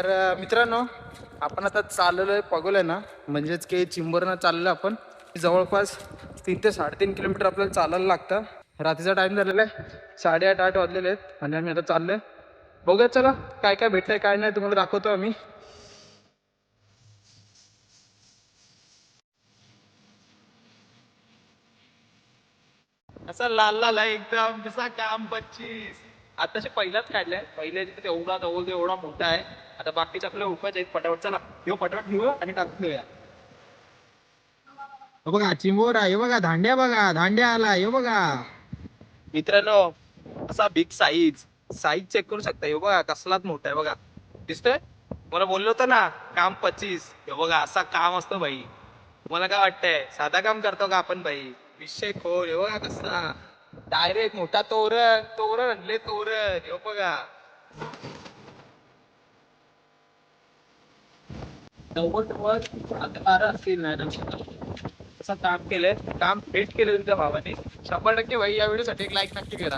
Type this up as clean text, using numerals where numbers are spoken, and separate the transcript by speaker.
Speaker 1: तर मित्रांनो, आपण आता चाललेलो आहे पगोल ना, म्हणजेच की चिंबरनं चाललेलो आपण. जवळपास 3 ते 3.5 किलोमीटर आपल्याला चालायला लागतं. रात्रीचा टाइम झालेला आहे, 8:30 वाजलेले आहेत आणि आम्ही आता चाललोय. बघूया चला काय काय भेटतंय काय नाही तुम्हाला दाखवतो आम्ही. असा लाल लाल आहे एकदम जसा काम 25. आताचे पहिलाच काढलाय, पहिले एवढा जवळ एवढा मोठा आहे. आता बाकीचे आपल्या उपाय आहेत पटापट. चला ह्यो पटापट घेऊ आणि टाकून देऊया. हे बघा चिंबोरा, हे बघा धांड्या, बघा धांड्या आला, हे बघा मित्रांनो. असा बिग साईज साईज चेक करू शकता. हे बघा कसलाच मोठा आहे बघा, दिसतोय. मला बोललो होतं ना काम 25. हे बघा असा काम असतो भाई. तुम्हाला काय वाटतंय साधा काम करतो का आपण भाई? विषय खोल. हे बघा कसा डायरेक्ट मोठा तोरण तोरण आणले तोरण. हे बघा 90 असतील ना असं काम केलंय. काम भेट केलं तुमच्या भावाने. 100% भाई या व्हिडिओ साठी एक लाईक नक्की करा.